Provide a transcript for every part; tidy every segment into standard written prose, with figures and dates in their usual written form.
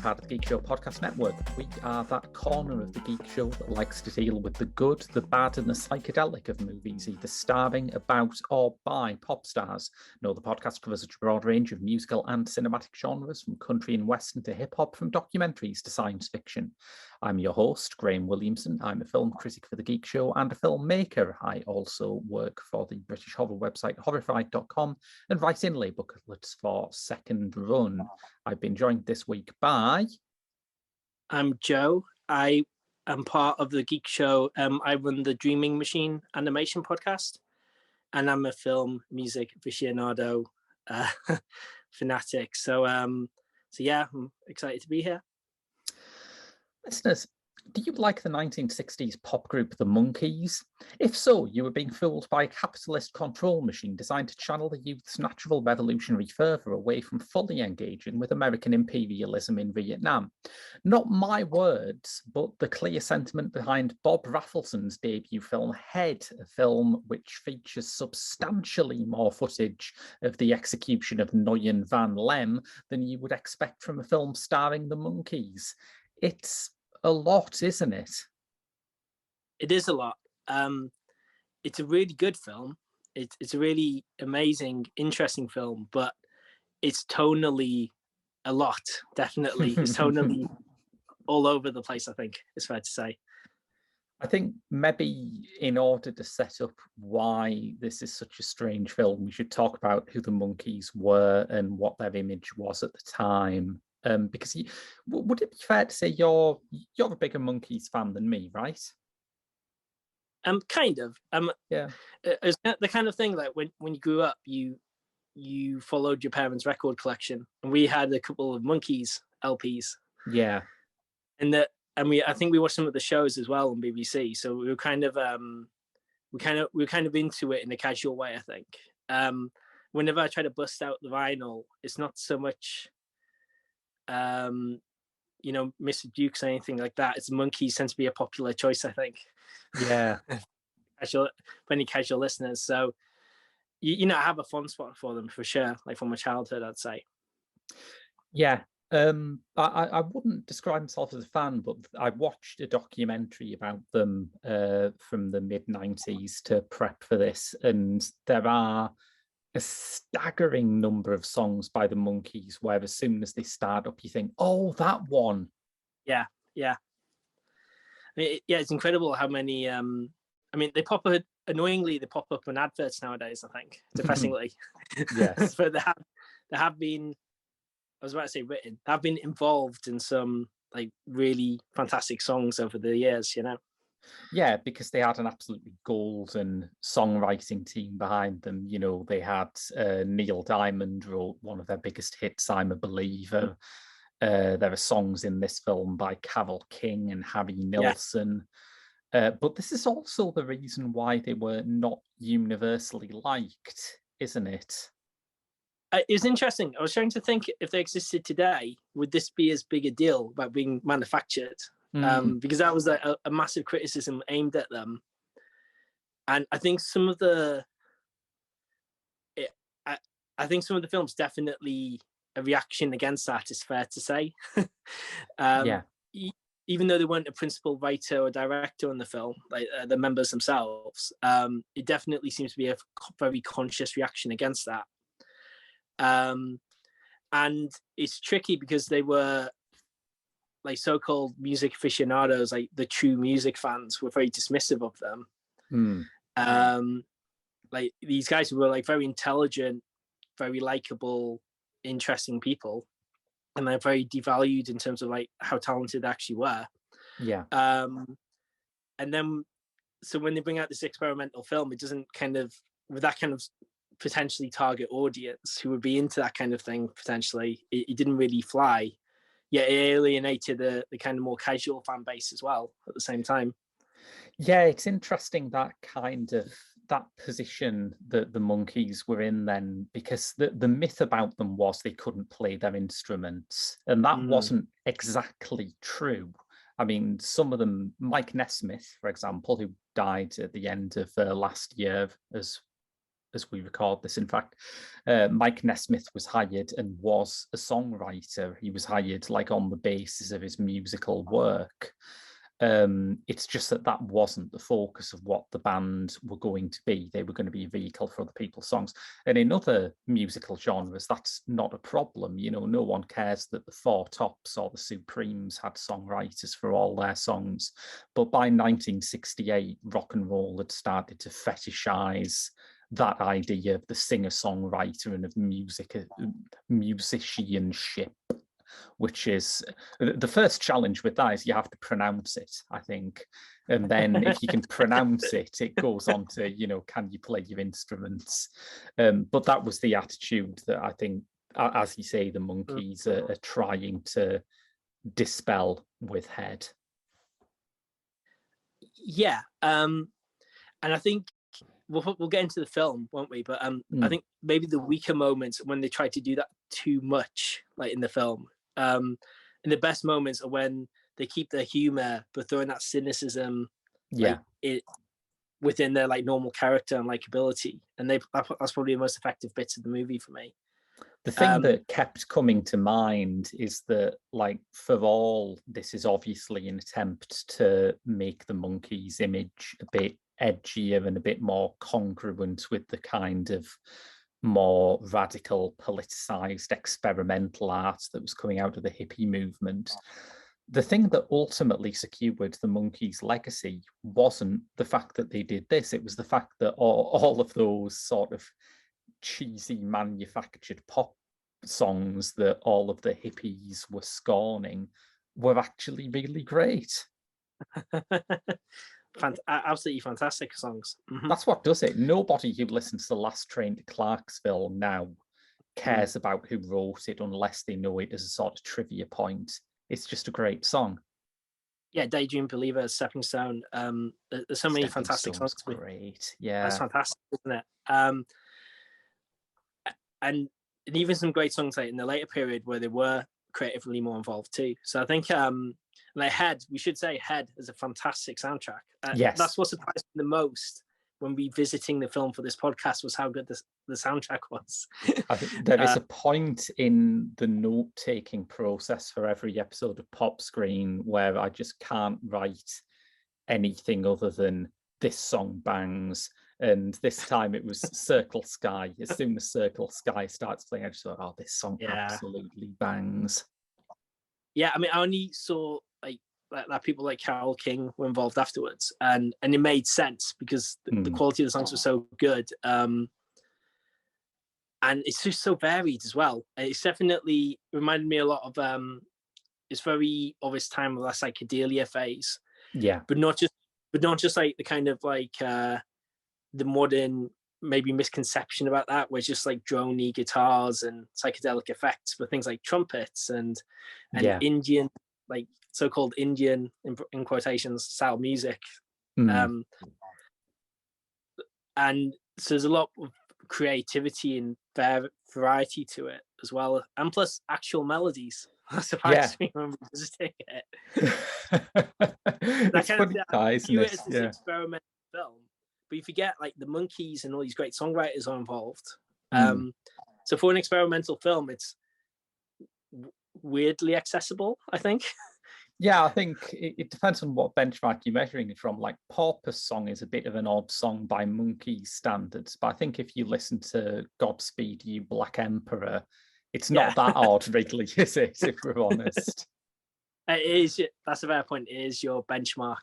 Part of the Geek Show podcast network. We are that corner of the Geek Show that likes to deal with the good, the bad, and the psychedelic of movies, either starring, about, or by pop stars. No, the podcast covers a broad range of musical and cinematic genres, from country and western to hip-hop, from documentaries to science fiction. I'm your host, Graham Williamson. I'm a film critic for the Geek Show and a filmmaker. I also work for the British horror website horrified.com and write inlay booklets for Second Run. I've been joined this week by... I'm Joe. I am part of the Geek Show. I run the Dreaming Machine animation podcast, and I'm a film music aficionado fanatic. So yeah, I'm excited to be here. Listeners, do you like the 1960s pop group The Monkees? If so, you were being fooled by a capitalist control machine designed to channel the youth's natural revolutionary fervour away from fully engaging with American imperialism in Vietnam. Not my words, but the clear sentiment behind Bob Rafelson's debut film Head, a film which features substantially more footage of the execution of Nguyen Van Lem than you would expect from a film starring The Monkees. It's a lot, isn't it? It is a lot. It's a really good film. It's a really amazing, interesting film, but it's tonally a lot, definitely. It's tonally all over the place, I think it's fair to say. I think maybe in order to set up why this is such a strange film, we should talk about who the Monkees were and what their image was at the time. Because would it be fair to say you're a bigger Monkees fan than me, right? Kind of. Yeah. It's the kind of thing that when you grew up, you followed your parents' record collection, and we had a couple of Monkees LPs. Yeah. And I think we watched some of the shows as well on BBC. So we were kind of into it in a casual way, I think. Whenever I try to bust out the vinyl, it's not so much Mr. Dukes or anything like that. It's Monkees tend to be a popular choice, I think. Yeah. For any casual listeners. So I have a fond spot for them for sure, like from my childhood, I'd say. Yeah. I wouldn't describe myself as a fan, but I watched a documentary about them from the mid-90s to prep for this, and there are a staggering number of songs by the Monkees where as soon as they start up, you think, oh, that one. Yeah. I mean, it's incredible how many, they pop up in adverts nowadays, I think, depressingly. Yes. But they have been, I was about to say written, they have been involved in some like really fantastic songs over the years, Yeah, because they had an absolutely golden songwriting team behind them. They had Neil Diamond wrote one of their biggest hits, I'm a Believer. There are songs in this film by Carole King and Harry Nilsson. Yeah. But this is also the reason why they were not universally liked, isn't it? It's interesting. I was trying to think if they existed today, would this be as big a deal about being manufactured? Because that was a massive criticism aimed at them, and I think some of the films definitely a reaction against that. Is fair to say. Yeah. Even though they weren't a principal writer or director on the film, like the members themselves, it definitely seems to be a very conscious reaction against that. And it's tricky because they were like so-called music aficionados, like the true music fans were very dismissive of them. Like these guys were like very intelligent, very likable, interesting people, and they're very devalued in terms of like how talented they actually were. Yeah. And then so when they bring out this experimental film, it doesn't kind of, with that kind of potentially target audience who would be into that kind of thing potentially, it didn't really fly. Yet it alienated the kind of more casual fan base as well at the same time. Yeah, it's interesting that kind of that position that the Monkees were in then, because the myth about them was they couldn't play their instruments, and that wasn't exactly true. I mean, some of them, Mike Nesmith, for example, who died at the end of last year, as we record this, in fact, Mike Nesmith was hired and was a songwriter. He was hired like on the basis of his musical work. It's just that wasn't the focus of what the band were going to be. They were going to be a vehicle for other people's songs. And in other musical genres, that's not a problem. You know, no one cares that the Four Tops or the Supremes had songwriters for all their songs. But by 1968, rock and roll had started to fetishize that idea of the singer-songwriter and of musicianship, which is the first challenge with that is you have to pronounce it, I think. And then if you can pronounce it, it goes on to, you know, can you play your instruments? But that was the attitude that I think, as you say, the Monkees are trying to dispel with Head. Yeah. And I think we'll get into the film, won't we? But I think maybe the weaker moments when they try to do that too much, like in the film. And the best moments are when they keep their humor but throwing that cynicism, like, it within their like normal character and likability. And that's probably the most effective bits of the movie for me. The thing that kept coming to mind is that, like, for all, this is obviously an attempt to make the Monkees' image a bit edgier and a bit more congruent with the kind of more radical, politicized, experimental art that was coming out of the hippie movement. The thing that ultimately secured the Monkees' legacy wasn't the fact that they did this. It was the fact that all of those sort of cheesy manufactured pop songs that all of the hippies were scorning were actually really great. Absolutely fantastic songs. That's what does it. Nobody who listens to The Last Train to Clarksville now cares about who wrote it unless they know it as a sort of trivia point. It's just a great song. Yeah, Daydream Believer, Stepping Stone. There's so many fantastic songs. Great. Yeah, that's fantastic, isn't it? And even some great songs like in the later period where they were creatively more involved too. So I think like Head, we should say Head is a fantastic soundtrack. Yes, that's what surprised me the most when revisiting the film for this podcast was how good the soundtrack was. I think there is a point in the note-taking process for every episode of Pop Screen where I just can't write anything other than this song bangs. And this time it was Circle Sky. As soon as Circle Sky starts playing, I just thought, oh, this song absolutely bangs. Yeah, I mean, I only saw that people like Carole King were involved afterwards, and it made sense because the quality of the songs was so good, and it's just so varied as well. It's definitely reminded me a lot of it's very of its time of that psychedelia phase. Yeah, but not just like the kind of like the modern maybe misconception about that, where it's just like droney guitars and psychedelic effects, but things like trumpets and Indian, like so-called Indian in quotations style music. And so there's a lot of creativity and variety to it as well, and plus actual melodies. That surprised me when visiting it. It's funny, isn't it? It's an experimental film, but you forget like the Monkees and all these great songwriters are involved. So for an experimental film, it's weirdly accessible, I think. Yeah, I think it depends on what benchmark you're measuring it from. Like Pauper's song is a bit of an odd song by Monkees standards, but I think if you listen to Godspeed You Black Emperor, it's not that odd, really, is it, if we're honest? It is. That's a fair point. It is your benchmark.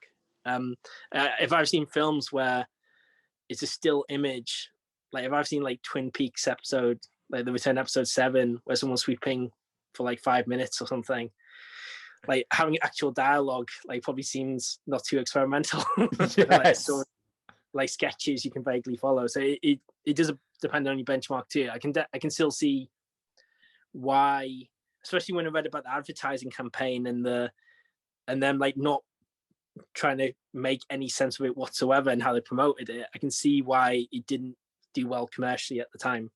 If I've seen films where it's a still image, like if I've seen like Twin Peaks episode, like The Return episode 7, where someone's sweeping for like 5 minutes or something, like having actual dialogue like probably seems not too experimental. Yes. like sketches you can vaguely follow. So it does depend on your benchmark too. I can still see why, especially when I read about the advertising campaign and them like not trying to make any sense of it whatsoever and how they promoted it. I can see why it didn't do well commercially at the time.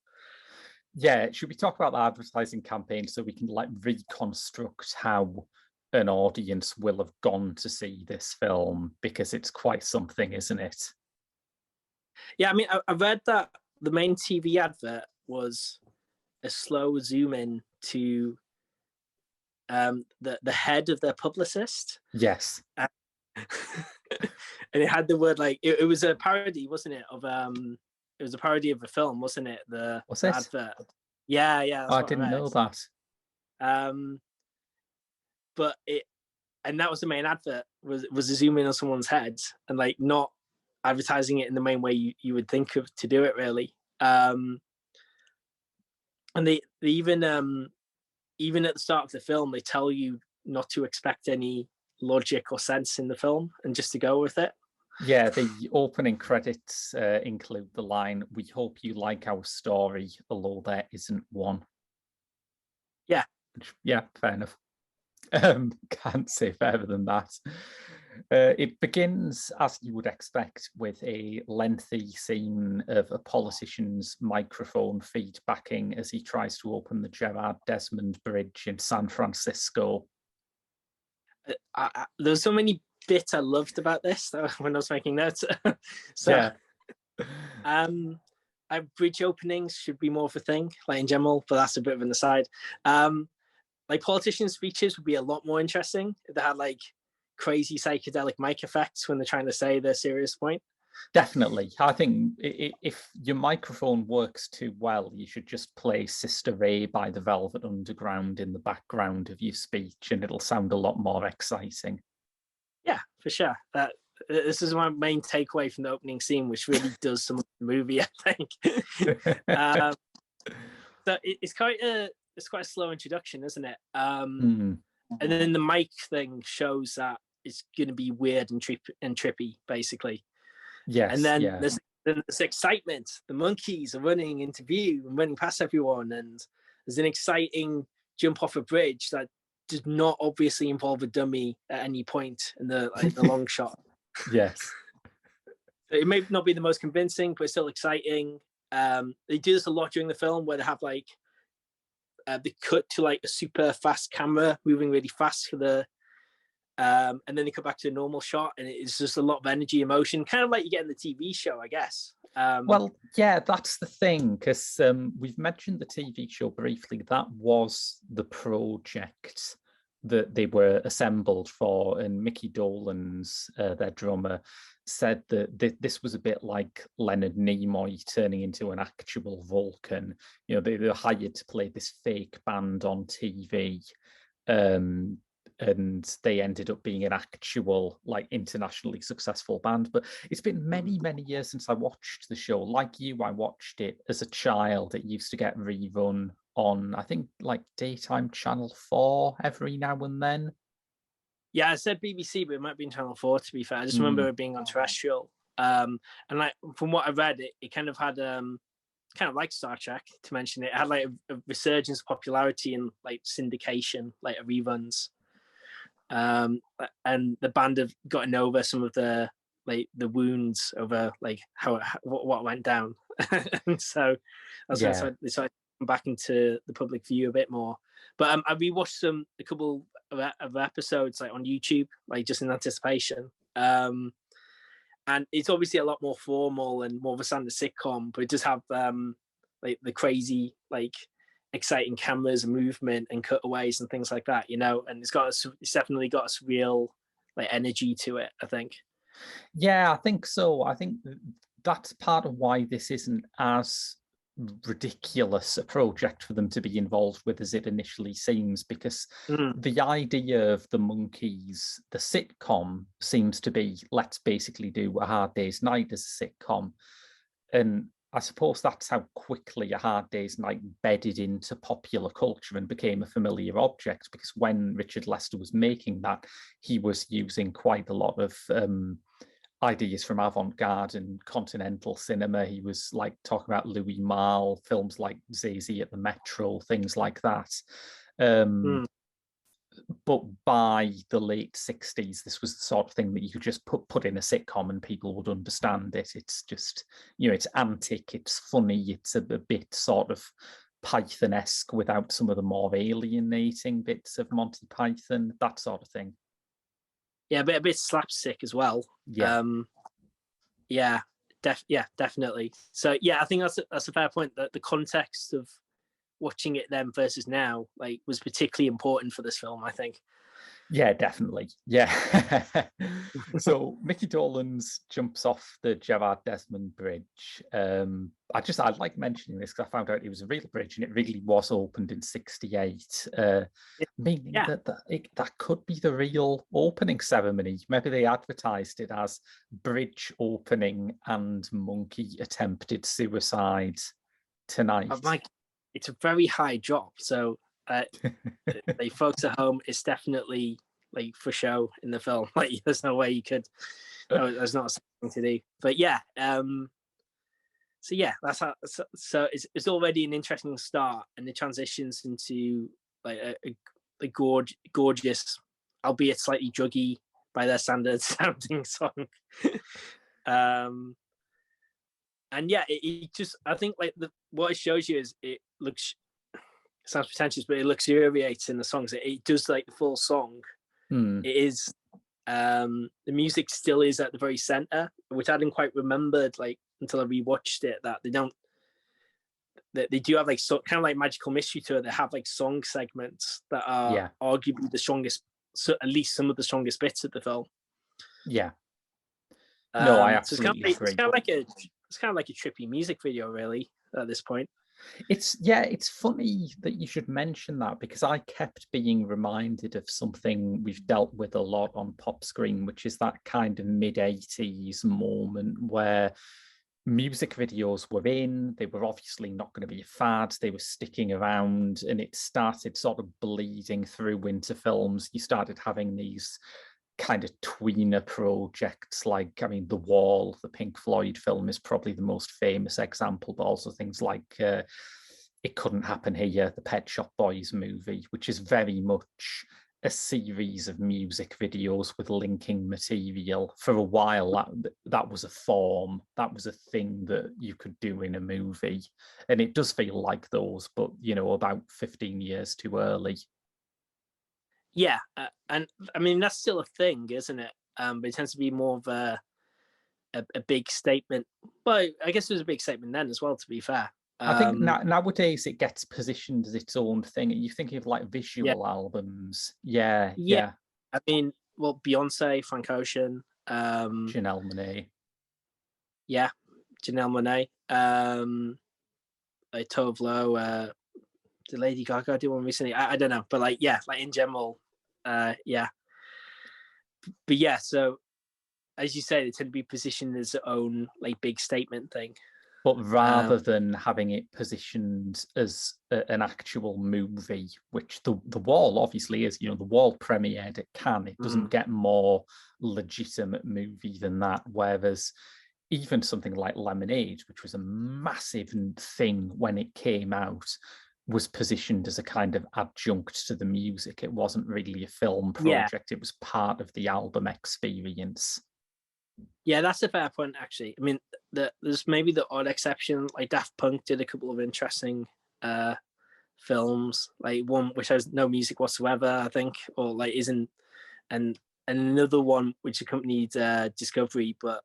Yeah, should we talk about the advertising campaign so we can like reconstruct how an audience will have gone to see this film, because it's quite something, isn't it? Yeah, I mean, I read that the main TV advert was a slow zoom in to the head of their publicist. Yes. And it had the word like it was a parody, wasn't it? Of it was a parody of a film, wasn't it? The advert. Yeah. I didn't know that. But that was the main advert, was a zoom in on someone's head and like not advertising it in the main way you would think of to do it really. And they even at the start of the film they tell you not to expect any logic or sense in the film and just to go with it. Yeah, the opening credits include the line, "We hope you like our story, although there isn't one." Yeah. Yeah, fair enough. Can't say fairer than that. It begins, as you would expect, with a lengthy scene of a politician's microphone feedbacking as he tries to open the Gerard Desmond Bridge in San Francisco. There's so many bits I loved about this when I was making notes. Yeah. Bridge openings should be more of a thing, like in general, but that's a bit of an aside. Like politician speeches would be a lot more interesting if they had like crazy psychedelic mic effects when they're trying to say their serious point. Definitely. I think if your microphone works too well, you should just play Sister Ray by the Velvet Underground in the background of your speech and it'll sound a lot more exciting. Yeah, for sure. This is my main takeaway from the opening scene, which really does some of the movie, I think. So it's quite a slow introduction, isn't it? And then the mic thing shows that it's going to be weird and trippy, basically. Yes. And then there's this excitement. The Monkees are running into view and running past everyone, and there's an exciting jump off a bridge that does not obviously involve a dummy at any point in the long shot. Yes. It may not be the most convincing, but it's still exciting. They do this a lot during the film where they have like they cut to like a super fast camera moving really fast for the and then they cut back to a normal shot and it's just a lot of energy, emotion, kind of like you get in the TV show, I guess. Well, yeah, that's the thing, because we've mentioned the TV show briefly. That was the project that they were assembled for, and Mickey Dolenz, their drummer, said that this was a bit like Leonard Nimoy turning into an actual Vulcan. You know, they were hired to play this fake band on TV, and they ended up being an actual, like, internationally successful band. But it's been many, many years since I watched the show. Like you, I watched it as a child. It used to get rerun on, I think, like daytime Channel 4 every now and then. Yeah, I said BBC, but it might be in Channel 4, to be fair. I just remember it being on terrestrial. And like from what I read, it kind of had kind of like Star Trek, to mention it. It had like a resurgence of popularity and like syndication, like reruns. And the band have gotten over some of the wounds over like what went down. And so that's why they decided to come back into the public view a bit more. But I rewatched a couple of episodes like on YouTube, like just in anticipation. And it's obviously a lot more formal and more of a standard sitcom, but it does have like the crazy, like exciting cameras and movement and cutaways and things like that, you know. And it's definitely got a surreal like energy to it, I think. Yeah, I think so. I think that's part of why this isn't as ridiculous a project for them to be involved with as it initially seems, because the idea of the Monkees, the sitcom, seems to be, let's basically do A Hard Day's Night as a sitcom. And I suppose that's how quickly A Hard Day's Night bedded into popular culture and became a familiar object, because when Richard Lester was making that, he was using quite a lot of ideas from avant-garde and continental cinema. He was like talking about Louis Malle, films like Zazie at the Metro, things like that. Mm. But by the late 60s, this was the sort of thing that you could just put in a sitcom and people would understand it. It's just, it's antic, it's funny, it's a bit sort of Python-esque without some of the more alienating bits of Monty Python, that sort of thing. Yeah, a bit slapstick as well. Yeah. Yeah, definitely. So yeah, I think that's a fair point. That the context of watching it then versus now, like, was particularly important for this film, I think. Yeah, definitely. Yeah. So Mickey Dolenz jumps off the Gerard Desmond Bridge. I like mentioning this because I found out it was a real bridge and it really was opened in 68, meaning that could be the real opening ceremony. Maybe they advertised it as bridge opening and monkey attempted suicide tonight. It's a very high drop. So like, folks at home, it's definitely like for show in the film. Like, there's no way you could. There's not something to do. But yeah, so yeah, that's how. So it's already an interesting start, and it transitions into like a gorgeous, albeit slightly druggy by their standards, sounding song. And yeah, it just, I think like what it shows you is it sounds pretentious, but it luxuriates in the songs. It does like the full song. It is, the music still is at the very center, which I didn't quite remembered like until I rewatched it, that they do have like kind of like Magical Mystery Tour. They have like song segments that are arguably the strongest, so at least some of the strongest bits of the film. Yeah. No, I absolutely agree. It's kind of like a trippy music video, really, at this point. It's funny that you should mention that, because I kept being reminded of something we've dealt with a lot on Pop Screen, which is that kind of mid-80s moment where music videos were in. They were obviously not going to be a fad. They were sticking around, and it started sort of bleeding through into films. You started having these kind of tweener projects, like, I mean, The Wall, the Pink Floyd film, is probably the most famous example, but also things like It Couldn't Happen Here, the Pet Shop Boys movie, which is very much a series of music videos with linking material. For a while, that was a form, that was a thing that you could do in a movie, and it does feel like those, but about 15 years too early. Yeah, and I mean that's still a thing, isn't it? But it tends to be more of a big statement. But I guess it was a big statement then as well, to be fair. I think nowadays it gets positioned as its own thing. You think of like visual albums. Yeah. I mean, well, Beyonce, Frank Ocean, Janelle Monáe. Yeah, Janelle Monáe. Like Tove Lo, did Lady Gaga do one recently? I don't know, but like in general, yeah. But yeah, so as you say, they tend to be positioned as their own like big statement thing. But rather than having it positioned as an actual movie, which the Wall obviously is, the Wall premiered at Cannes. It doesn't get more legitimate movie than that. Whereas even something like Lemonade, which was a massive thing when it came out, was positioned as a kind of adjunct to the music. It wasn't really a film project. It was part of the album experience. Yeah, that's a fair point, actually. I mean, there's maybe the odd exception, like Daft Punk did a couple of interesting films, like one which has no music whatsoever, I think, or like isn't, and another one which accompanied Discovery, but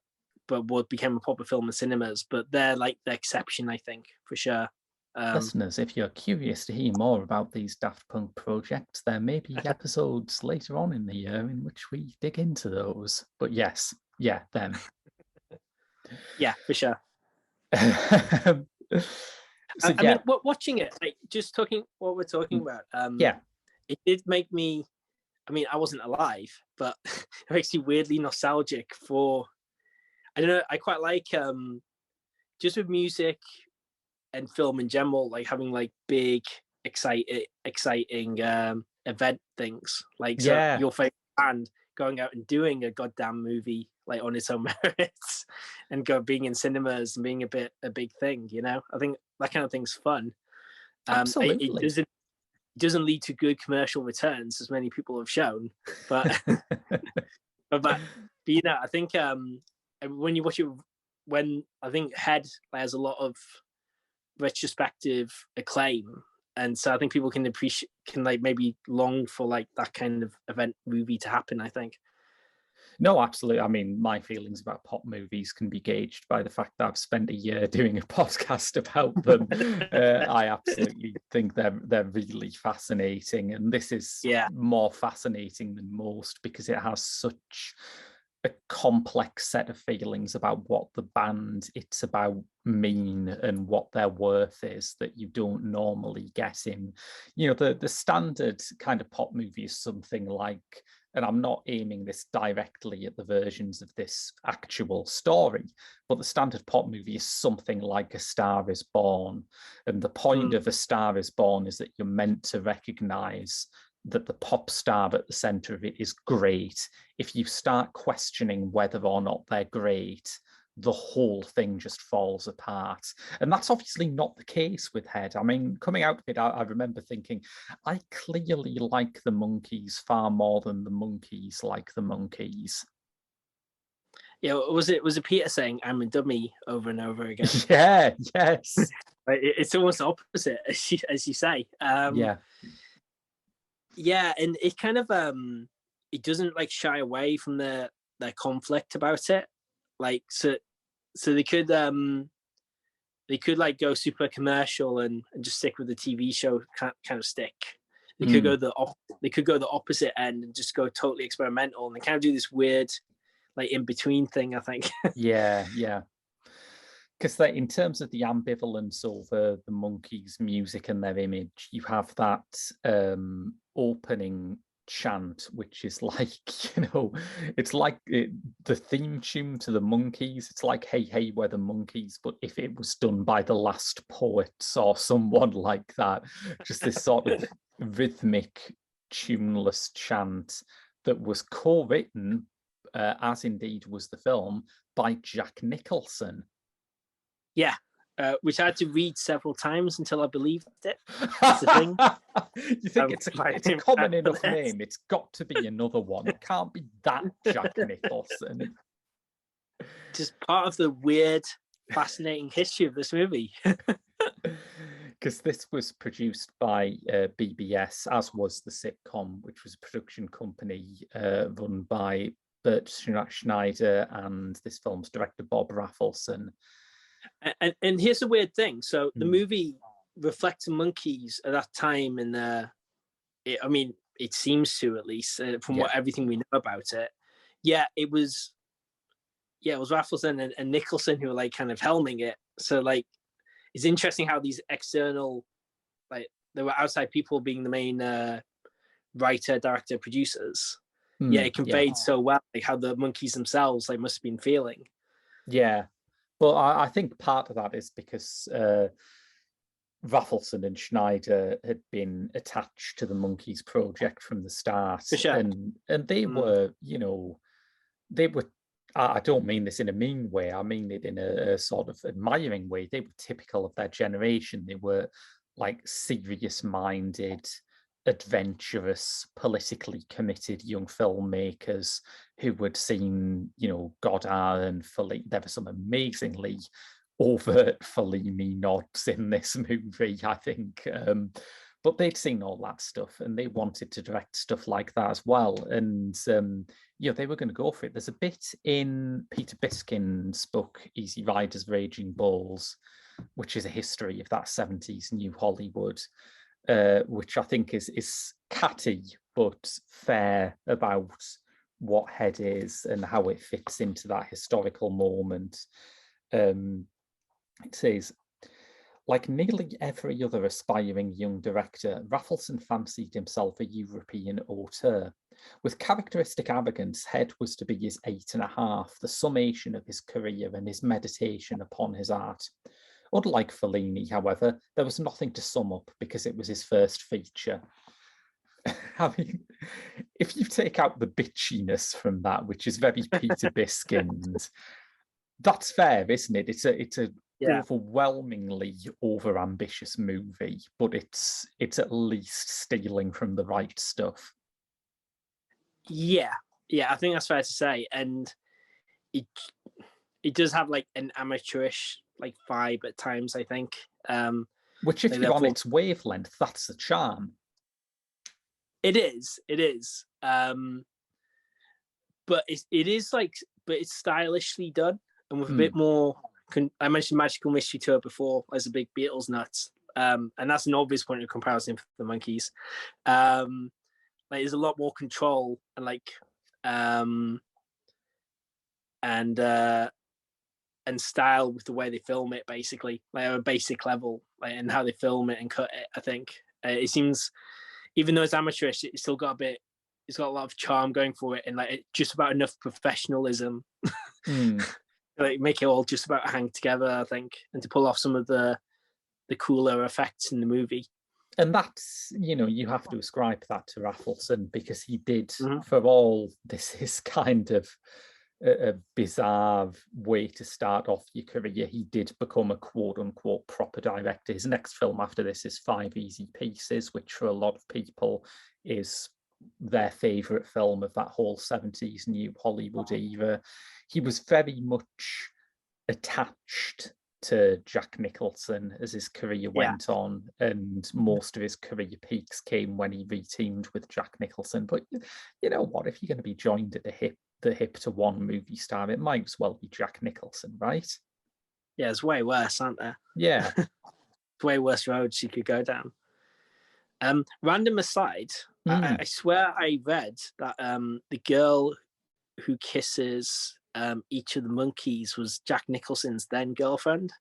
what became a proper film in cinemas. But they're like the exception, I think, for sure. Listeners, if you're curious to hear more about these Daft Punk projects, there may be episodes later on in the year in which we dig into those. But yes, them. Yeah, for sure. I mean, watching it, like just talking what we're talking about, it did make me. I mean, I wasn't alive, but it makes me weirdly nostalgic for. I don't know. I quite like just with music and film in general, like having like big, exciting event things. Like, so your favorite band going out and doing a goddamn movie like on its own merits, and being in cinemas and being a big thing. You know, I think that kind of thing's fun. Absolutely. It doesn't lead to good commercial returns, as many people have shown, but but you know, I think when you watch it, when I think Head has a lot of retrospective acclaim, and so I think people can like maybe long for like that kind of event movie to happen, I think. No, absolutely. I mean, my feelings about pop movies can be gauged by the fact that I've spent a year doing a podcast about them. I absolutely think they're really fascinating, and this is more fascinating than most because it has such a complex set of feelings about what the band it's about mean and what their worth is that you don't normally get in, you know, the standard kind of pop movie is something like, and I'm not aiming this directly at the versions of this actual story, but the standard pop movie is something like A Star is Born. And the point of A Star is Born is that you're meant to recognize that the pop star at the center of it is great. If you start questioning whether or not they're great, the whole thing just falls apart. And that's obviously not the case with Head. I mean, coming out of it, I remember thinking, I clearly like the Monkees far more than the Monkees like the Monkees. Yeah, was it Peter saying "I'm a dummy" over and over again? Yeah, yes. It's almost the opposite, as you say. Yeah, and it kind of it doesn't like shy away from their conflict about it. Like, so they could like go super commercial and just stick with the TV show kind of stick. They could go the opposite end and just go totally experimental, and they kind of do this weird like in between thing, I think. Yeah. Because in terms of the ambivalence over the Monkees' music and their image, you have that opening chant, which is like, you know, it's like the theme tune to the Monkees. It's like "Hey Hey We're the Monkees," but if it was done by the Last Poets or someone like that, just this sort of rhythmic, tuneless chant that was co-written, as indeed was the film, by Jack Nicholson. Yeah, which I had to read several times until I believed it. That's the thing. You think it's a common enough name? It's got to be another one. It can't be that Jack Nicholson. Just part of the weird, fascinating history of this movie. Because this was produced by BBS, as was the sitcom, which was a production company run by Bert Schneider and this film's director, Bob Rafelson. And here's the weird thing. So the movie reflects the Monkees at that time, and I mean, it seems to, at least from everything we know about it. Yeah, it was Rafelson and Nicholson who were like kind of helming it. So like, it's interesting how these external, like, there were outside people being the main writer, director, producers. It conveyed so well like how the Monkees themselves like must have been feeling. Yeah. Well, I think part of that is because Rafelson and Schneider had been attached to the Monkees project from the start. Sure. And they were, you know, I don't mean this in a mean way, I mean it in a sort of admiring way. They were typical of their generation. They were like serious-minded, adventurous, politically committed young filmmakers who had seen, you know, Godard and Fellini. There were some amazingly overt Fellini nods in this movie, I think. But they'd seen all that stuff and they wanted to direct stuff like that as well. And, you know, they were going to go for it. There's a bit in Peter Biskin's book, Easy Riders, Raging Bulls, which is a history of that 70s New Hollywood, which I think is catty but fair about what Head is and how it fits into that historical moment. It says, Like nearly every other aspiring young director, Rafelson fancied himself a European auteur. With characteristic arrogance, Head was to be his 8.5, the summation of his career and his meditation upon his art. Unlike Fellini, however, there was nothing to sum up because it was his first feature. I mean, if you take out the bitchiness from that, which is very Peter Biskind, that's fair, isn't it? It's a overwhelmingly overambitious movie, but it's at least stealing from the right stuff. Yeah, I think that's fair to say, and it does have like an amateurish like vibe at times, I think. Which, if you're on its wavelength, that's the charm. It is. But it's stylishly done and with a bit more. I mentioned Magical Mystery Tour before as a big Beatles nuts, and that's an obvious point of comparison for the Monkees. Like there's a lot more control and and style with the way they film it, basically, like at a basic level, like, and how they film it and cut it. I think it seems, even though it's amateurish, it's still got it's got a lot of charm going for it, and like just about enough professionalism, like make it all just about hang together, I think, and to pull off some of the cooler effects in the movie. And that's, you have to ascribe that to Rafelson, because he did, for all this is kind of a bizarre way to start off your career, he did become a quote-unquote proper director. His next film after this is 5 Easy Pieces, which for a lot of people is their favourite film of that whole 70s New Hollywood era. He was very much attached to Jack Nicholson as his career went on, and most of his career peaks came when he reteamed with Jack Nicholson. But you know what, if you're going to be joined at the hip to one movie star, it might as well be Jack Nicholson, right? Yeah, it's way worse, aren't there? Yeah. It's way worse roads you could go down. Random aside, I swear I read that the girl who kisses each of the Monkees was Jack Nicholson's then girlfriend.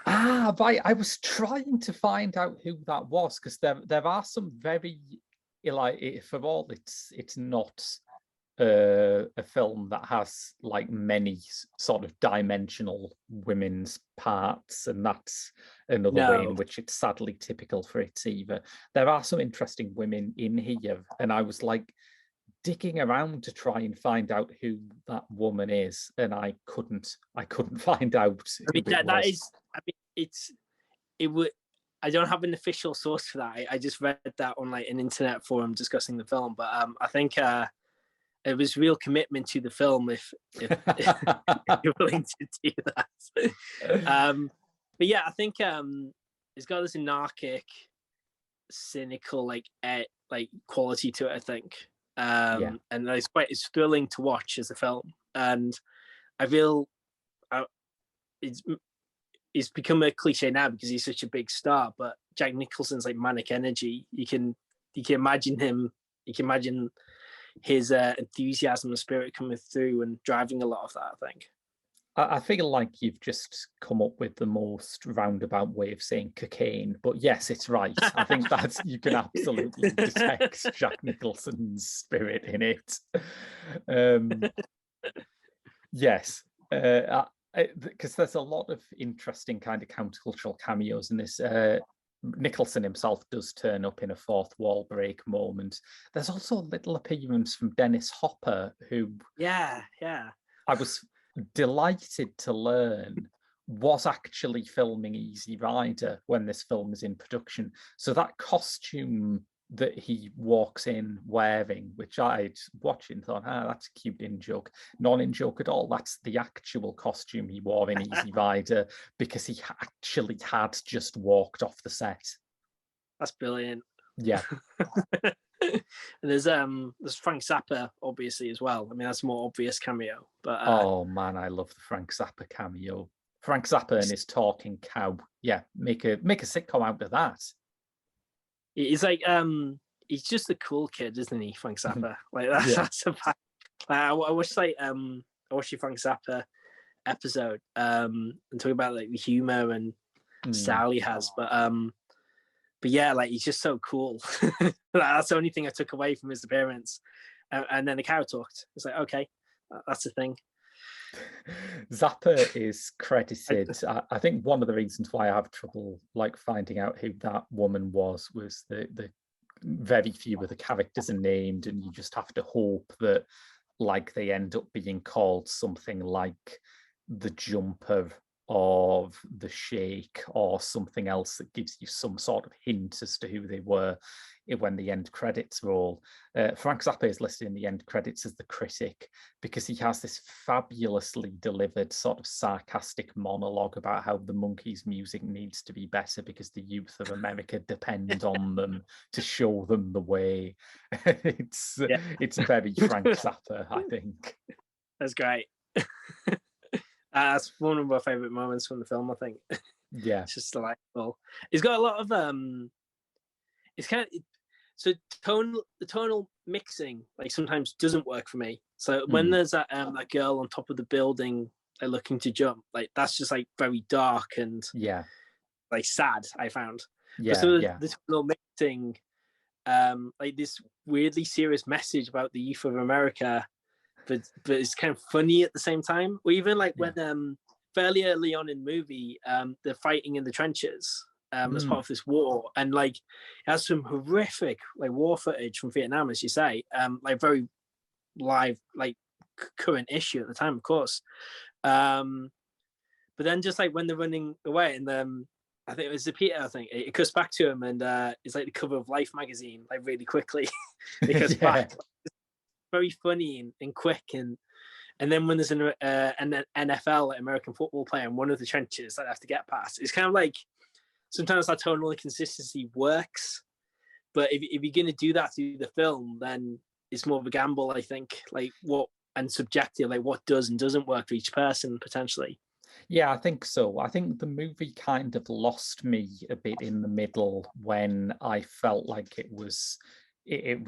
Right. I was trying to find out who that was, because there are some very, like, for all it's not a film that has like many sort of dimensional women's parts, and that's another way in which it's sadly typical for it either. There are some interesting women in here, and I was like digging around to try and find out who that woman is, and I couldn't find out. I don't have an official source for that. I just read that on like an internet forum discussing the film, but I think it was real commitment to the film if you're willing to do that. But yeah, I think it's got this anarchic, cynical like quality to it, I think. And it's thrilling to watch as a film, and I feel it's become a cliche now because he's such a big star, but Jack Nicholson's like manic energy, you can imagine him, you can imagine his enthusiasm and spirit coming through and driving a lot of that, I think. I feel like you've just come up with the most roundabout way of saying cocaine, but yes, it's right. I think you can absolutely detect Jack Nicholson's spirit in it. Yes, because there's a lot of interesting kind of countercultural cameos in this. Nicholson himself does turn up in a fourth wall break moment. There's also a little appearance from Dennis Hopper, who I was delighted to learn was actually filming Easy Rider when this film was in production. So that costume that he walks in wearing, which I'd watched and thought, that's a cute in-joke. Not in-joke at all. That's the actual costume he wore in Easy Rider, because he actually had just walked off the set. That's brilliant. Yeah. And there's Frank Zappa obviously as well. I mean, that's a more obvious cameo, but oh man, I love the Frank Zappa cameo. Frank Zappa and his talking cow. Yeah, make a sitcom out of that. He's like he's just a cool kid, isn't he, Frank Zappa? Like that's a fact. I watched the Frank Zappa episode and talking about like the humor and style he has. But yeah, like he's just so cool. That's the only thing I took away from his appearance. And then the cow talked. It's like, okay, that's the thing. Zappa is credited. I think one of the reasons why I have trouble like finding out who that woman was the very few of the characters are named, and you just have to hope that like they end up being called something like the Jumper of the Sheikh or something else that gives you some sort of hint as to who they were when the end credits roll. Frank Zappa is listed in the end credits as the critic because he has this fabulously delivered sort of sarcastic monologue about how the Monkees' music needs to be better because the youth of America depend on them to show them the way. It's very Frank Zappa, I think. That's great. That's one of my favorite moments from the film, I think. Yeah, it's just delightful. It's got a lot of it's kind of so the tonal mixing like sometimes doesn't work for me. So when there's that girl on top of the building like looking to jump, like that's just like very dark and like sad, I found. But some of the tonal mixing, like this weirdly serious message about the youth of America, but it's kind of funny at the same time. Or even like when fairly early on in the movie, they're fighting in the trenches as part of this war, and like it has some horrific like war footage from Vietnam, as you say, like very live, like current issue at the time, of course. But then just like when they're running away, and I think it was Peter. I think it cuts back to him, and it's like the cover of Life magazine, like really quickly. It cuts back, like, very funny and quick, and then when there's an NFL, like American football player, in one of the trenches that I have to get past, it's kind of like sometimes that tonal inconsistency works, but if you're going to do that through the film, then it's more of a gamble, I think, like what and subjective, like what does and doesn't work for each person potentially. Yeah, I think so. I think the movie kind of lost me a bit in the middle when I felt like it was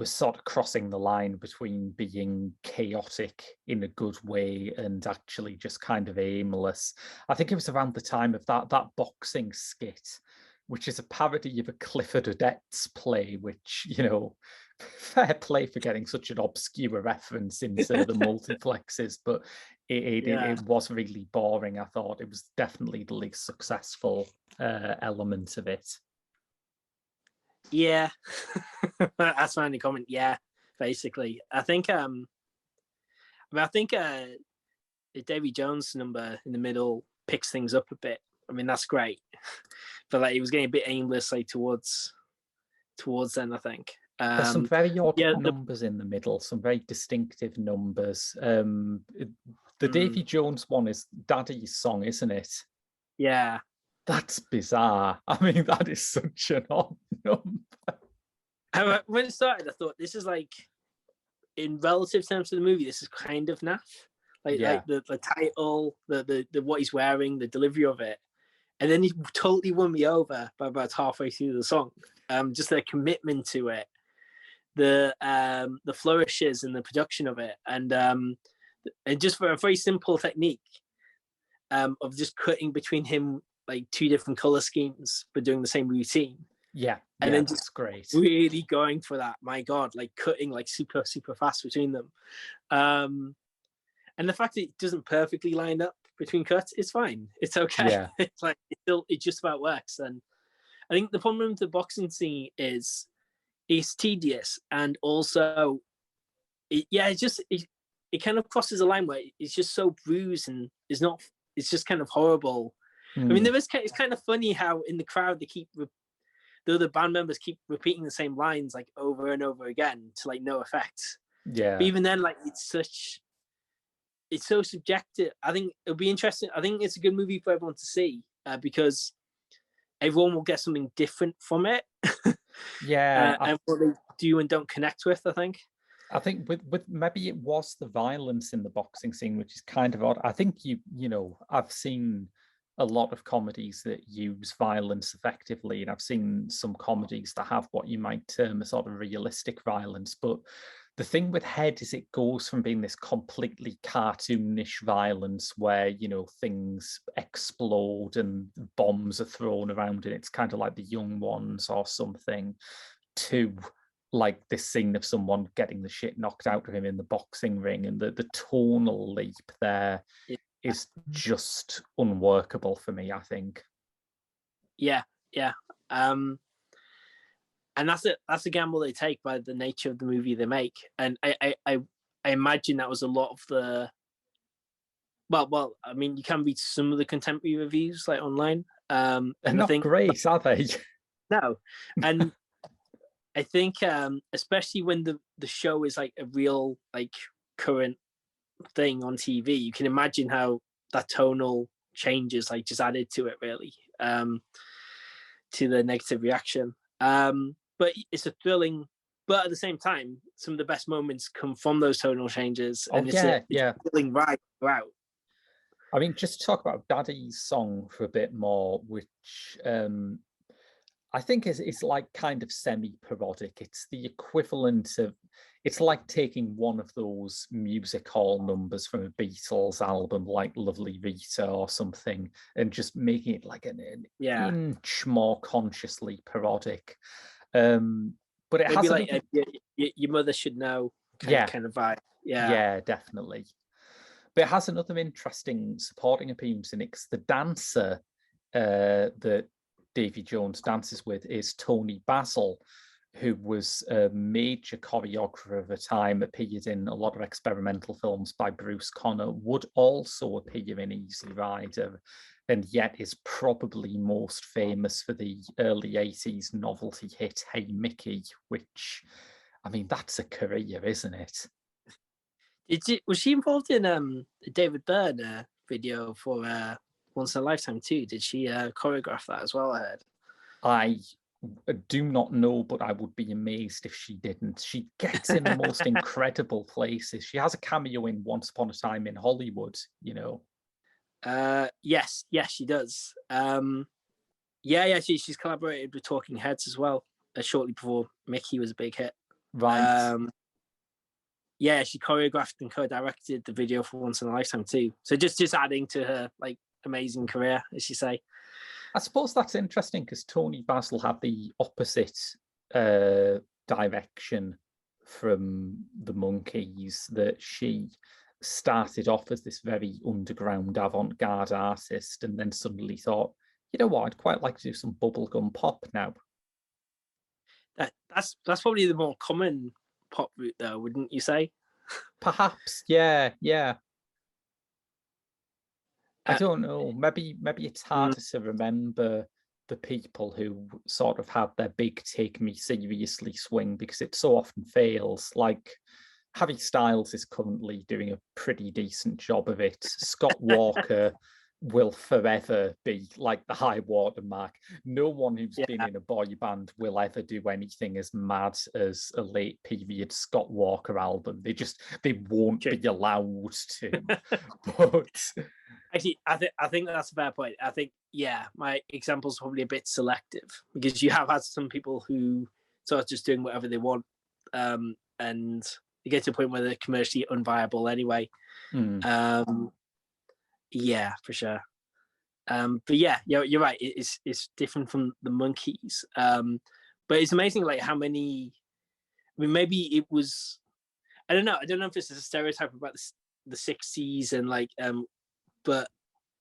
sort of crossing the line between being chaotic in a good way and actually just kind of aimless. I think it was around the time of that boxing skit, which is a parody of a Clifford Odets play, which, you know, fair play for getting such an obscure reference into the multiplexes, but it was really boring. I thought it was definitely the least successful element of it. Yeah, that's my only comment. Yeah, basically, I think the Davy Jones number in the middle picks things up a bit. I mean, that's great, but like it was getting a bit aimless, like towards then. I think there's some very odd numbers in the middle, some very distinctive numbers. The Davy Jones one is Daddy's song, isn't it? Yeah. That's bizarre. I mean, that is such an odd number. When it started, I thought this is like, in relative terms to the movie, this is kind of naff. Like the title, the what he's wearing, the delivery of it, and then he totally won me over by about halfway through the song. Just their commitment to it, the flourishes and the production of it, and just for a very simple technique of just cutting between him like two different color schemes but doing the same routine, and then just great, really going for that, my god, like cutting like super fast between them, and the fact that it doesn't perfectly line up between cuts, it's fine, it's okay. It's like it just about works. And I think the problem with the boxing scene is it's tedious, and also it kind of crosses a line where it's just so bruised and it's just kind of horrible. I mean, it's kind of funny how in the crowd the other band members keep repeating the same lines like over and over again to like no effect. But even then, like it's so subjective. I think it'll be interesting. I think it's a good movie for everyone to see because everyone will get something different from it. And what they do and don't connect with, I think with maybe it was the violence in the boxing scene, which is kind of odd. I think you know, I've seen a lot of comedies that use violence effectively, and I've seen some comedies that have what you might term a sort of realistic violence, but the thing with Head is it goes from being this completely cartoonish violence where, you know, things explode and bombs are thrown around and it's kind of like The Young Ones or something, to like this scene of someone getting the shit knocked out of him in the boxing ring, and the tonal leap there is just unworkable for me, I think. Yeah. And that's a gamble they take by the nature of the movie they make. And I imagine that was a lot of the well, I mean, you can read some of the contemporary reviews like online. They're and not I think great, are they? No. And I think especially when the show is like a real like current thing on TV, you can imagine how that tonal changes like just added to it really, to the negative reaction. But it's a thrilling, but at the same time, some of the best moments come from those tonal changes. Oh, and it's yeah. a thrilling ride throughout. I mean, just to talk about Daddy's song for a bit more, which I think is like kind of semi-parodic. It's the equivalent of, it's like taking one of those music hall numbers from a Beatles album, like Lovely Rita or something, and just making it like an inch more consciously parodic. But it maybe has like your mother should know kind of vibe. Yeah, definitely. But it has another interesting supporting appearance in it, because the dancer that Davy Jones dances with is Toni Basil, who was a major choreographer of the time, appeared in a lot of experimental films by Bruce Conner, would also appear in Easy Rider, and yet is probably most famous for the early 80s novelty hit Hey Mickey, which, I mean, that's a career, isn't it? Was she involved in the David Byrne video for Once in a Lifetime too? Did she choreograph that as well? I heard. I do not know, but I would be amazed if she didn't. She gets in the most incredible places. She has a cameo in Once Upon a Time in Hollywood, you know. Yes, she does. She's collaborated with Talking Heads as well, shortly before Mickey was a big hit. Right. She choreographed and co-directed the video for Once in a Lifetime too. So just adding to her like amazing career, as you say. I suppose that's interesting because Toni Basil had the opposite direction from the Monkees, that she started off as this very underground avant-garde artist and then suddenly thought, you know what, I'd quite like to do some bubblegum pop now. That's probably the more common pop route though, wouldn't you say? Perhaps, yeah. I don't know. Maybe it's harder to remember the people who sort of had their big take me seriously swing because it so often fails. Like Harry Styles is currently doing a pretty decent job of it. Scott Walker will forever be like the high watermark. No one who's been in a boy band will ever do anything as mad as a late period Scott Walker album. They won't be allowed to. But actually, I think that's a fair point. I think my example's probably a bit selective because you have had some people who sort of just doing whatever they want, and you get to a point where they're commercially unviable anyway. Yeah, for sure. But yeah, you're right. It's different from the Monkees. But it's amazing, like how many. I mean, maybe it was. I don't know if this is a stereotype about the '60s and like, but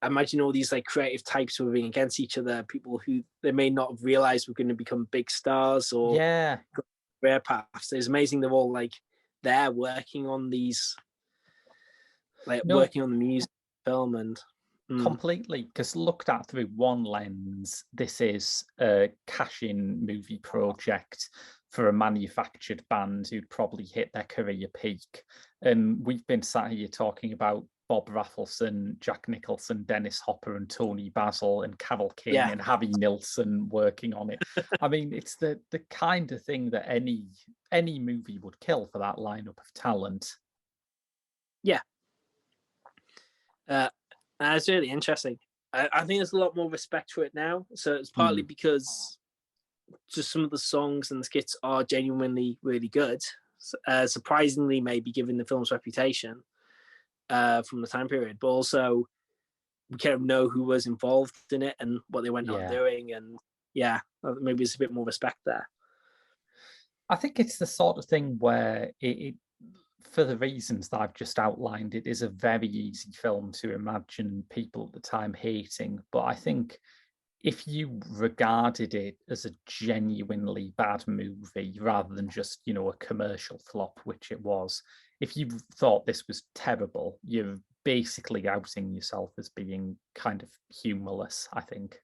I imagine all these like creative types moving against each other, people who they may not have realized were going to become big stars or career paths. It's amazing they're all like there working on these, working on the music, film, and completely, because looked at through one lens, this is a cash-in movie project for a manufactured band who'd probably hit their career peak. And we've been sat here talking about Bob Rafelson, Jack Nicholson, Dennis Hopper, and Toni Basil, and Carole King and Harry Nilsson working on it. I mean, it's the kind of thing that any movie would kill for that lineup of talent. Yeah. It's really interesting. I think there's a lot more respect for it now. So it's partly because just some of the songs and the skits are genuinely really good. surprisingly, maybe given the film's reputation from the time period, but also we kind of know who was involved in it and what they went on doing, and maybe it's a bit more respect there. I think it's the sort of thing where it for the reasons that I've just outlined, it is a very easy film to imagine people at the time hating. But I think if you regarded it as a genuinely bad movie rather than just, a commercial flop, which it was, if you thought this was terrible, you're basically outing yourself as being kind of humorless, I think.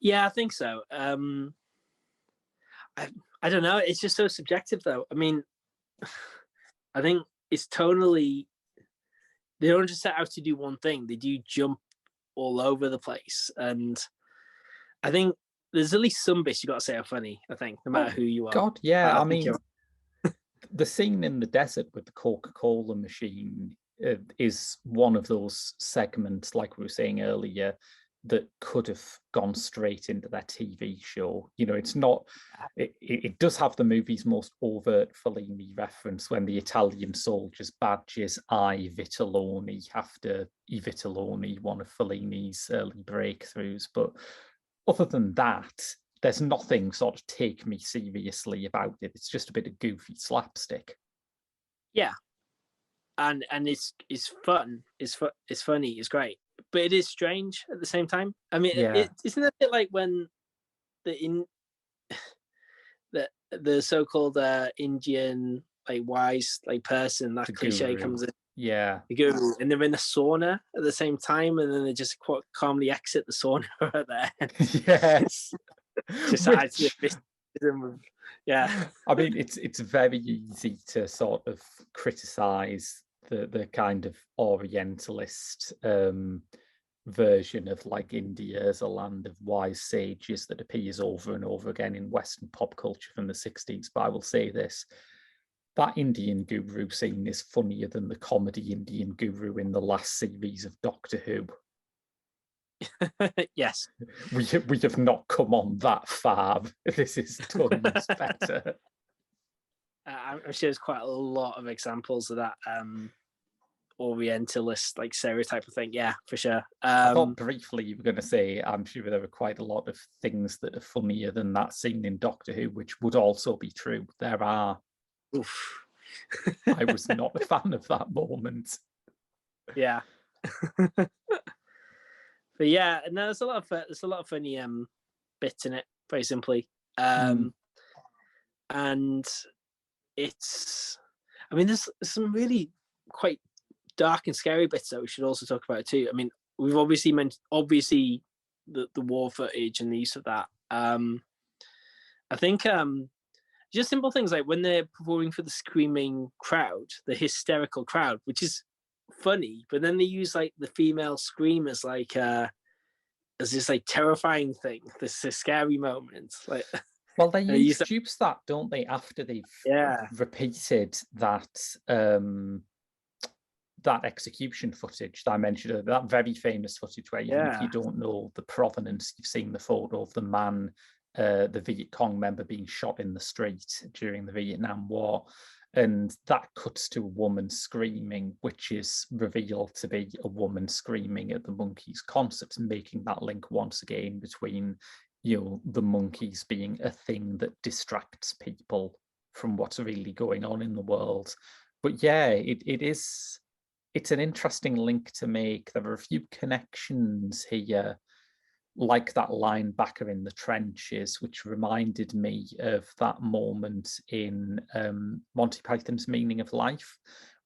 Yeah, I think so. I don't know. It's just so subjective, though. I mean, I think it's tonally, they don't just set out to do one thing. They do jump all over the place. And I think there's at least some bits you got to say are funny, I think, no matter who you are. God, yeah. I mean, the scene in the desert with the Coca-Cola machine is one of those segments, like we were saying earlier, that could have gone straight into their TV show. It's not, it does have the movie's most overt Fellini reference when the Italian soldiers badges I Vitelloni after I Vitelloni, one of Fellini's early breakthroughs. But other than that, there's nothing sort of take me seriously about it. It's just a bit of goofy slapstick. Yeah. And it's fun. It's funny. It's great. But it is strange at the same time. I mean, isn't that a bit like when the so-called Indian wise person, that cliche comes in, the guru, and they're in a sauna at the same time, and then they just quite calmly exit the sauna at the end. Yes, just adds to the mysticism. Yeah, I mean, it's very easy to sort of criticize the kind of Orientalist version of India as a land of wise sages that appears over and over again in Western pop culture from the 60s. But I will say this, that Indian guru scene is funnier than the comedy Indian guru in the last series of Doctor Who. Yes. We have not come on that far. This is tons better. I'm sure there's quite a lot of examples of that Orientalist stereotype of thing. Yeah, for sure. I thought briefly you were going to say I'm sure there are quite a lot of things that are funnier than that scene in Doctor Who, which would also be true. There are. Oof. I was not a fan of that moment. Yeah. But yeah, no, there's a lot of funny bits in it, very simply. And it's, I mean, there's some really quite dark and scary bits that we should also talk about too. I mean, we've obviously mentioned the war footage and the use of that. I think just simple things like when they're performing for the screaming crowd, the hysterical crowd, which is funny, but then they use the female scream as this terrifying thing, this scary moment. Well, they introduce that, don't they, after they've repeated that that execution footage that I mentioned, that very famous footage where even if you don't know the provenance, you've seen the photo of the man, the Viet Cong member being shot in the street during the Vietnam War. And that cuts to a woman screaming, which is revealed to be a woman screaming at the Monkees concert, making that link once again between, the Monkees being a thing that distracts people from what's really going on in the world. But yeah, it's an interesting link to make. There are a few connections here, like that linebacker in the trenches, which reminded me of that moment in Monty Python's Meaning of Life,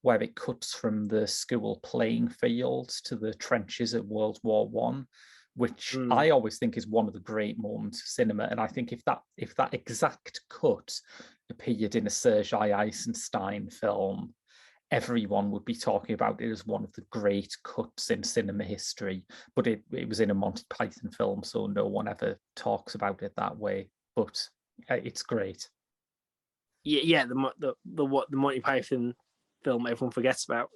where it cuts from the school playing fields to the trenches at World War One, which I always think is one of the great moments of cinema. And I think if that exact cut appeared in a Sergei Eisenstein film, everyone would be talking about it as one of the great cuts in cinema history, but it was in a Monty Python film, so no one ever talks about it that way. But it's great. Yeah, the Monty Python film everyone forgets about.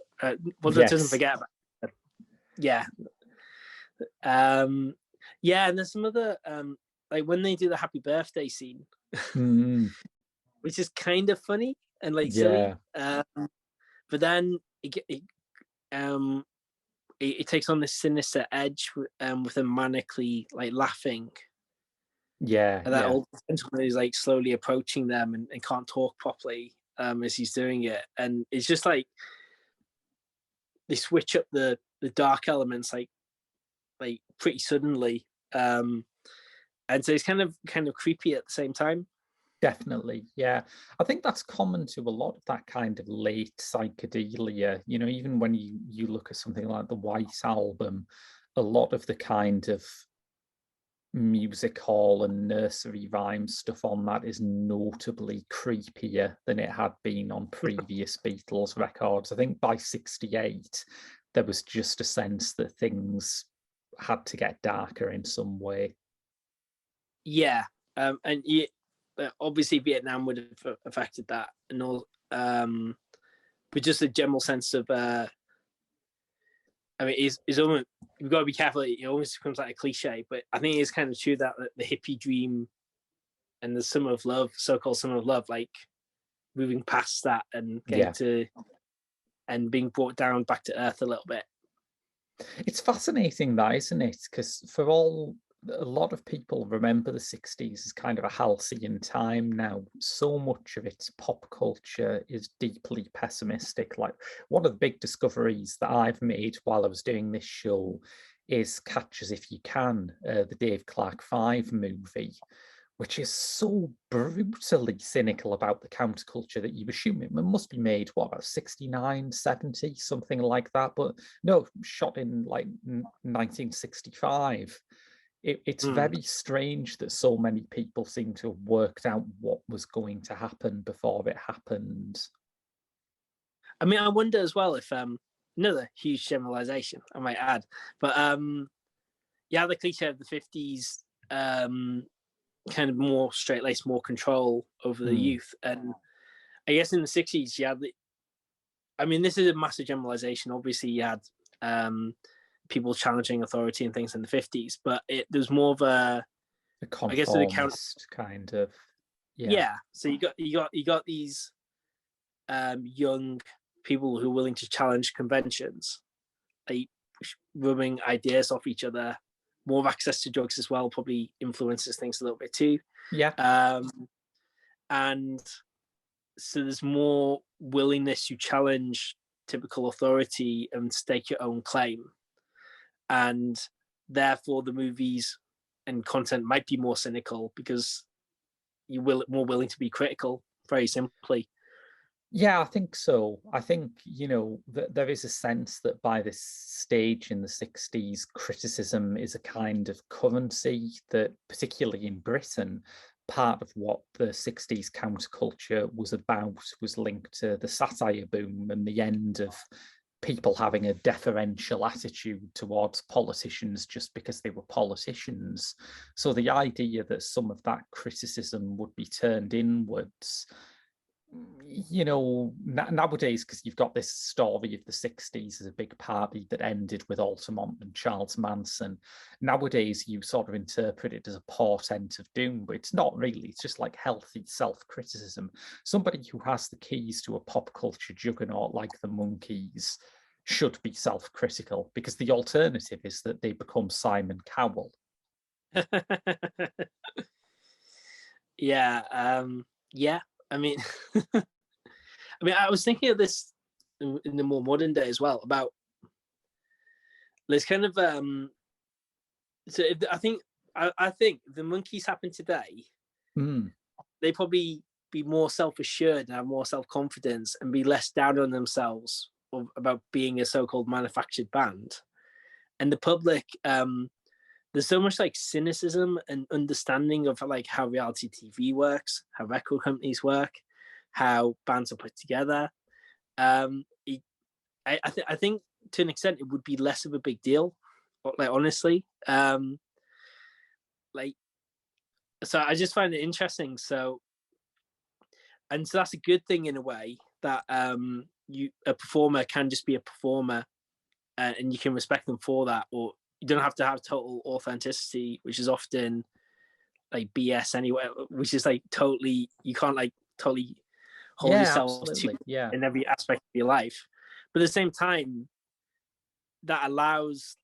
Doesn't forget about. Yeah. Yeah, and there's some other when they do the happy birthday scene, which is kind of funny. and like Yeah. silly. But then it takes on this sinister edge with them manically like laughing. Yeah. And that Yeah. old gentleman is like slowly approaching them and can't talk properly as he's doing it. And it's just like they switch up the dark elements like pretty suddenly. And so it's kind of creepy at the same time. Definitely, yeah. I think that's common to a lot of that kind of late psychedelia. You know, even when you look at something like the White Album, a lot of the kind of music hall and nursery rhyme stuff on that is notably creepier than it had been on previous Beatles records. I think by 68, there was just a sense that things had to get darker in some way. Yeah. And obviously Vietnam would have affected that and all. But just a general sense of, I mean, it's almost, you've got to be careful. It almost becomes like a cliche, but I think it's kind of true that the hippie dream and the summer of love, so-called summer of love, like moving past that and getting to, and being brought down back to earth a little bit. It's fascinating that, isn't it? Because a lot of people remember the 60s as kind of a halcyon time now. So much of its pop culture is deeply pessimistic. Like, one of the big discoveries that I've made while I was doing this show is Catch As If You Can, the Dave Clark 5 movie, which is so brutally cynical about the counterculture that you assume it must be made, what, about 69, 70, something like that. But no, shot in like 1965. It's very strange that so many people seem to have worked out what was going to happen before it happened. I mean, I wonder as well if another huge generalization I might add, but the cliche of the 50s, kind of more straight-laced, more control over the youth, and I guess in the 60s, I mean, this is a massive generalization. Obviously, you had people challenging authority and things in the 50s, but there's more of a conformist kind of. Yeah. So you got these young people who are willing to challenge conventions, like rubbing ideas off each other. More access to drugs as well probably influences things a little bit too. Yeah. And so there's more willingness to challenge typical authority and stake your own claim. And therefore the movies and content might be more cynical because you're more willing to be critical, very simply. Yeah, I think so. I think, there is a sense that by this stage in the 60s, criticism is a kind of currency that, particularly in Britain, part of what the 60s counterculture was about was linked to the satire boom and the end of people having a deferential attitude towards politicians just because they were politicians. So the idea that some of that criticism would be turned inwards, nowadays, because you've got this story of the 60s as a big party that ended with Altamont and Charles Manson. Nowadays, you sort of interpret it as a portent of doom, but it's not really. It's just like healthy self-criticism. Somebody who has the keys to a pop culture juggernaut like the Monkees should be self-critical, because the alternative is that they become Simon Cowell. Yeah. I mean, I was thinking of this in the more modern day as well about there's kind of so I think if the Monkees happened today, they'd probably be more self-assured and have more self-confidence and be less down on themselves about being a so-called manufactured band. And the public, there's so much like cynicism and understanding of like how reality TV works, how record companies work, how bands are put together. I think to an extent it would be less of a big deal, like honestly. So I just find it interesting. So that's a good thing in a way that a performer can just be a performer, and you can respect them for that, or you don't have to have total authenticity, which is often like BS anyway, which is like totally, you can't like totally hold yourself absolutely. to in every aspect of your life. But at the same time, that allows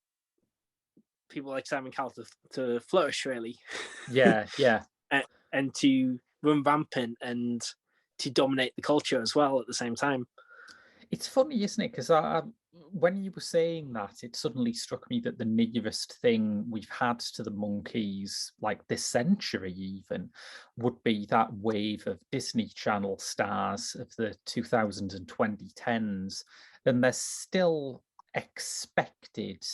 people like Simon Cowell to flourish, really. Yeah. And to run rampant and to dominate the culture as well at the same time. It's funny, isn't it? Because when you were saying that, it suddenly struck me that the nearest thing we've had to the Monkees, like this century even, would be that wave of Disney Channel stars of the 2000s and 2010s. And they're still expected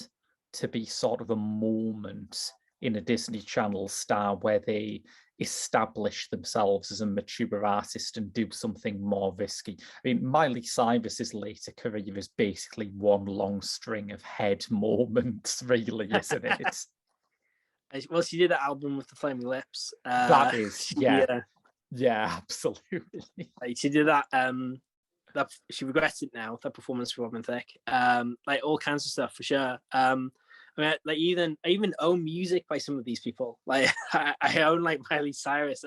to be sort of a moment in a Disney Channel star where they establish themselves as a mature artist and do something more risky. I mean, Miley Cyrus's later career is basically one long string of head moments, really, isn't it? Well, she did that album with the Flaming Lips. That is, yeah, absolutely. She did that. That she regrets it now. That performance for Robin Thicke. Like all kinds of stuff for sure. I mean, like I even own music by some of these people. Like I own like Miley Cyrus,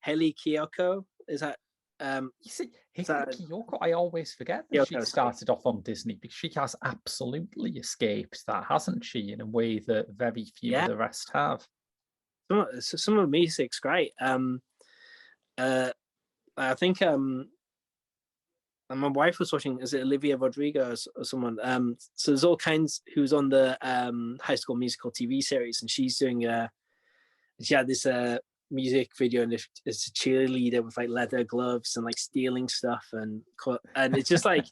Hayley Kiyoko. Is that you see, Kiyoko, I always forget that she started off on Disney because she has absolutely escaped that, hasn't she, in a way that very few of the rest have. Some of the music's great. I think and my wife was watching, is it Olivia Rodrigo or someone? So there's all kinds who's on the High School Musical TV series, and she's doing she had this music video, and it's a cheerleader with like leather gloves and like stealing stuff, and it's just like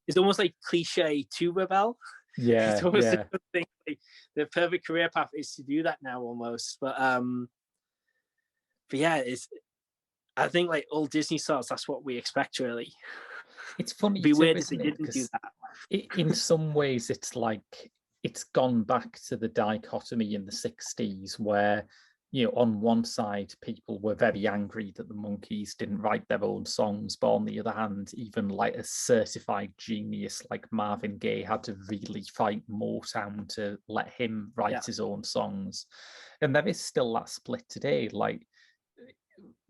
it's almost like cliche to rebel. Yeah, it's almost a thing, like, the perfect career path is to do that now almost. But yeah, I think like all Disney stars, that's what we expect really. It's funny. It'd be weird if they didn't do that. In some ways, it's like it's gone back to the dichotomy in the 60s where, you know, on one side, people were very angry that the Monkees didn't write their own songs. But on the other hand, even like a certified genius like Marvin Gaye had to really fight Motown to let him write his own songs. And there is still that split today. Like,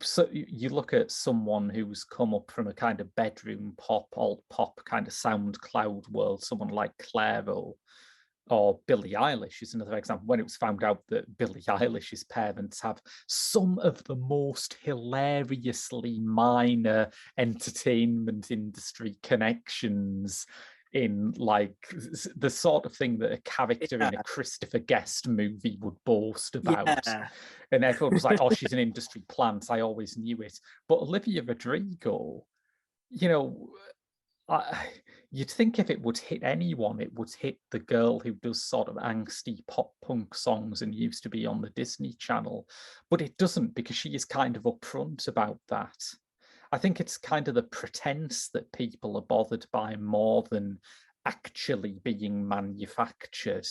so you look at someone who's come up from a kind of bedroom pop, alt pop kind of SoundCloud world, someone like Clairo or Billie Eilish is another example. When it was found out that Billie Eilish's parents have some of the most hilariously minor entertainment industry connections in like the sort of thing that a character in a Christopher Guest movie would boast about. And everyone was like, oh, she's an industry plant. I always knew it. But Olivia Rodrigo, you know, you'd think if it would hit anyone, it would hit the girl who does sort of angsty pop punk songs and used to be on the Disney Channel. But it doesn't, because she is kind of upfront about that. I think it's kind of the pretense that people are bothered by more than actually being manufactured.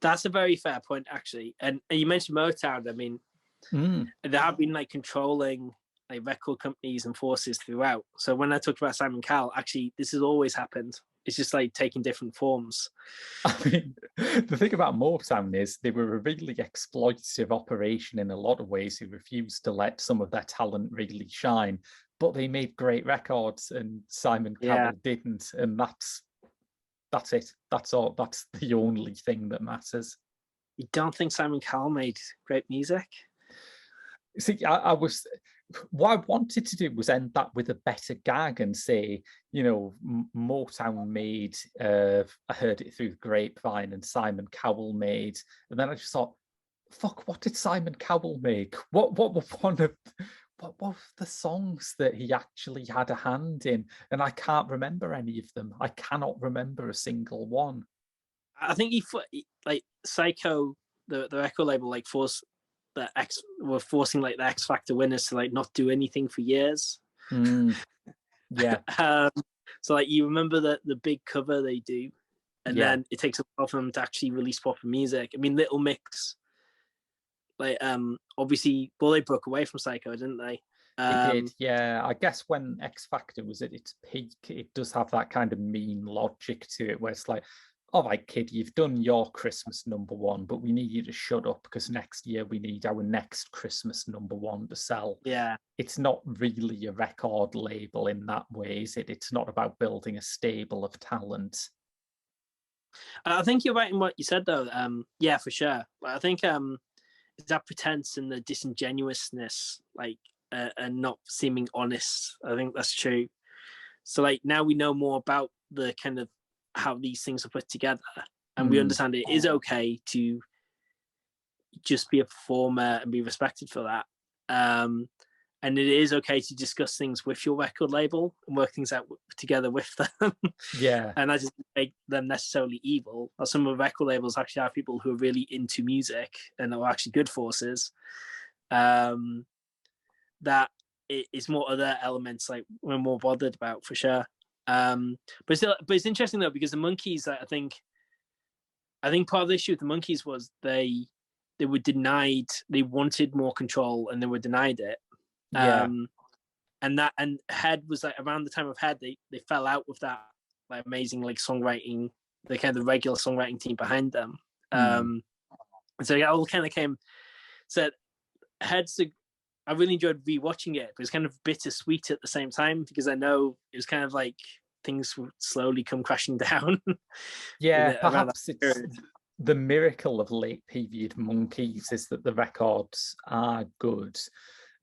That's a very fair point, actually. And you mentioned Motown. I mean, they have been like controlling like record companies and forces throughout. So when I talked about Simon Cowell, actually, this has always happened. It's just like taking different forms. I mean, the thing about Motown is they were a really exploitative operation in a lot of ways who refused to let some of their talent really shine. But they made great records and Simon Cowell didn't. And that's it. That's all. That's the only thing that matters. You don't think Simon Cowell made great music? See, what I wanted to do was end that with a better gag and say, you know, Motown made I Heard It Through the Grapevine and Simon Cowell made, and then I just thought, fuck, what did Simon Cowell make? What were the songs that he actually had a hand in? And I can't remember any of them. I cannot remember a single one. I think he like Psycho, the record label, like were forcing like the X Factor winners to like not do anything for years. Yeah. So like you remember the big cover they do, and then it takes a while for them to actually release proper music. I mean, Little Mix, like obviously, well, they broke away from Psycho, didn't they? They did, yeah. I guess when X Factor was at its peak, it does have that kind of mean logic to it, where it's like, all right, kid, you've done your Christmas #1, but we need you to shut up because next year we need our next Christmas #1 to sell. Yeah. It's not really a record label in that way, is it? It's not about building a stable of talent. I think you're right in what you said, though. Yeah, for sure. I think that pretense and the disingenuousness, like, and not seeming honest. I think that's true. So, like, now we know more about the kind of how these things are put together, and we understand it is okay to just be a performer and be respected for that. And it is okay to discuss things with your record label and work things out together with them. Yeah. And that doesn't make them necessarily evil. Or some of the record labels actually have people who are really into music and are actually good forces. That it's more other elements like we're more bothered about, for sure. But it's interesting though, because the Monkees, I think part of the issue with the Monkees was they were denied, they wanted more control and they were denied it. Yeah. And Head was like around the time of Head, they fell out with that like amazing like songwriting, the kind of regular songwriting team behind them. And so it all kind of came. So Head's I really enjoyed rewatching it, but it's kind of bittersweet at the same time because I know it was kind of like things would slowly come crashing down. Yeah, perhaps it's the miracle of late period Monkees is that the records are good,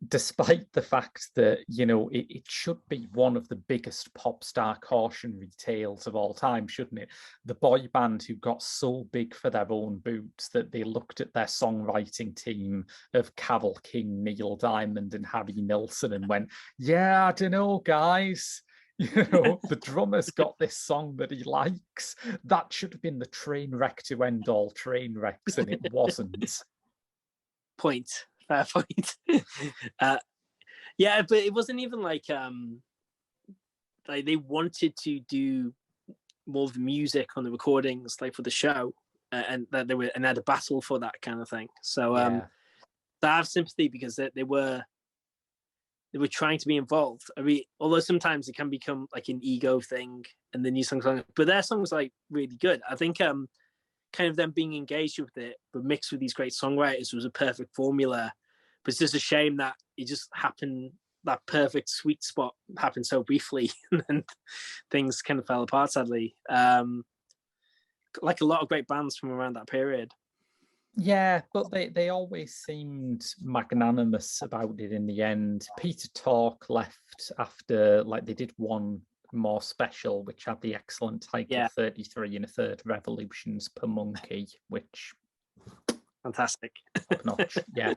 despite the fact that, you know, it should be one of the biggest pop star cautionary tales of all time, shouldn't it? The boy band who got so big for their own boots that they looked at their songwriting team of Carole King, Neil Diamond, and Harry Nilsson and went, yeah, I don't know, guys. You know, the drummer's got this song that he likes. That should have been the train wreck to end all train wrecks, and it wasn't. Fair point. Yeah, but it wasn't even like they wanted to do more of the music on the recordings, like for the show, and that they had a battle for that kind of thing. So I have sympathy because they were trying to be involved. I mean, although sometimes it can become like an ego thing, and the new songs, but their songs are like really good. I think kind of them being engaged with it, but mixed with these great songwriters was a perfect formula. But it's just a shame that it just happened, that perfect sweet spot happened so briefly, and then things kind of fell apart, sadly. Like a lot of great bands from around that period. Yeah, but they always seemed magnanimous about it in the end. Peter Tork left after, like, they did one more special, which had the excellent title 33 1/3 revolutions per monkey, which fantastic. Top notch. Yeah.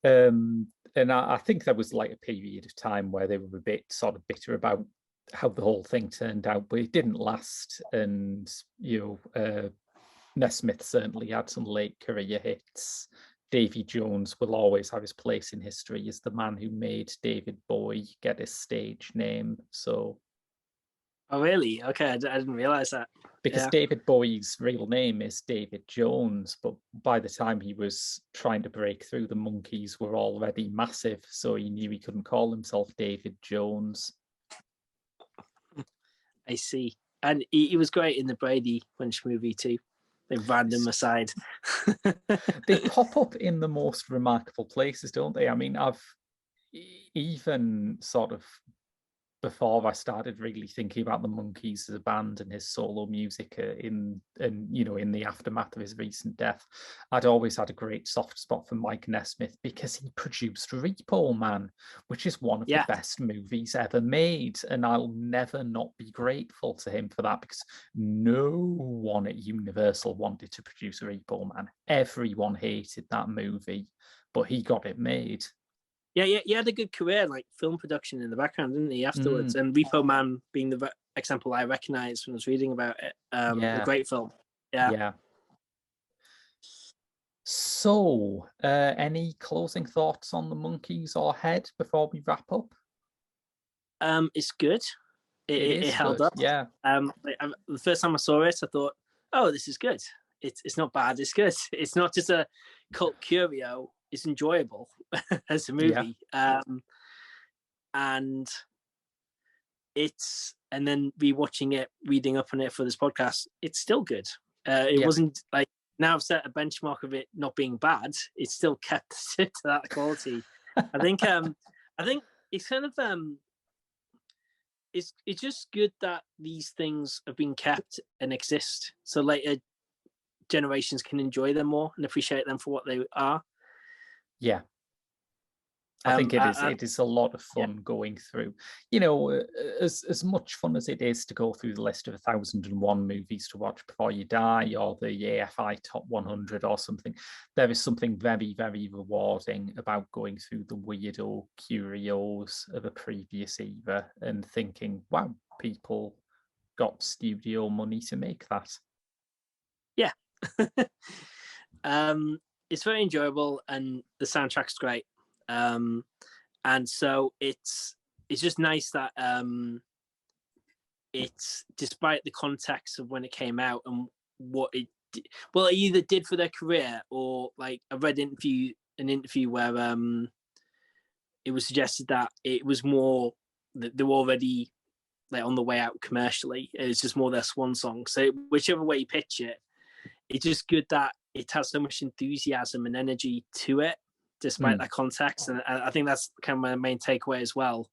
And I think there was like a period of time where they were a bit sort of bitter about how the whole thing turned out, but it didn't last. And, you know, Nesmith certainly had some late career hits. Davy Jones will always have his place in history as the man who made David Bowie get his stage name. So, oh really? Okay, I didn't realize that. Because David Bowie's real name is David Jones, but by the time he was trying to break through, the Monkees were already massive, so he knew he couldn't call himself David Jones. I see. And he was great in the Brady Bunch movie too. They random aside. They pop up in the most remarkable places, don't they? I mean, I've even sort of before I started really thinking about the Monkees as a band and his solo music in the aftermath of his recent death, I'd always had a great soft spot for Mike Nesmith because he produced Repo Man, which is one of the best movies ever made, and I'll never not be grateful to him for that because no one at Universal wanted to produce Repo Man. Everyone hated that movie, but he got it made. Yeah, he had a good career, like film production in the background, didn't he, afterwards? And Repo Man being the example I recognized when I was reading about it. A great film. Yeah. So, any closing thoughts on the Monkees or Head before we wrap up? It's good. It held good. up. Yeah. The first time I saw it, I thought, oh, this is good. It's not bad. It's good. It's not just a cult curio. It's enjoyable as a movie. And it's and then rewatching it, reading up on it for this podcast, it's still good. It wasn't like, now I've set a benchmark of it not being bad. It's still kept to that quality. I think it's kind of it's just good that these things have been kept and exist, so later generations can enjoy them more and appreciate them for what they are. Yeah. I think it is a lot of fun going through, as much fun as it is to go through the list of 1001 movies to watch before you die, or the AFI top 100 or something. There is something very, very rewarding about going through the weirdo curios of a previous era and thinking, wow, people got studio money to make that. Yeah. It's very enjoyable and the soundtrack's great. And so it's just nice that it's, despite the context of when it came out and what it either did for their career, or like I read an interview where it was suggested that it was more that they were already like on the way out commercially. It's just more their swan song. So whichever way you pitch it, it's just good that it has so much enthusiasm and energy to it, despite that context. And I think that's kind of my main takeaway as well.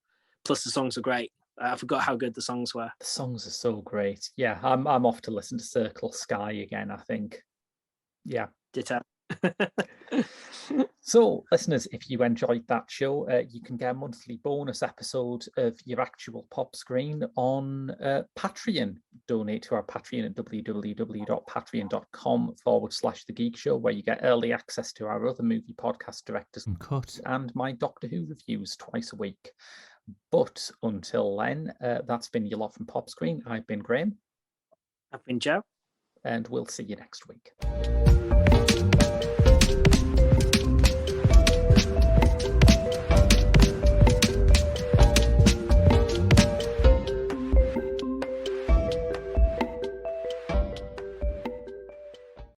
Plus the songs are great. I forgot how good the songs were. The songs are so great. Yeah, I'm off to listen to Circle Sky again, I think. Yeah. Ditto. So, listeners, if you enjoyed that show, you can get a monthly bonus episode of your actual pop screen on Patreon. Donate to our Patreon at www.patreon.com/The Geek Show, where you get early access to our other movie podcast, Directors Uncut, and my Doctor Who reviews twice a week. But until then, that's been your lot from Pop Screen. I've been Graham. I've been Joe. And we'll see you next week.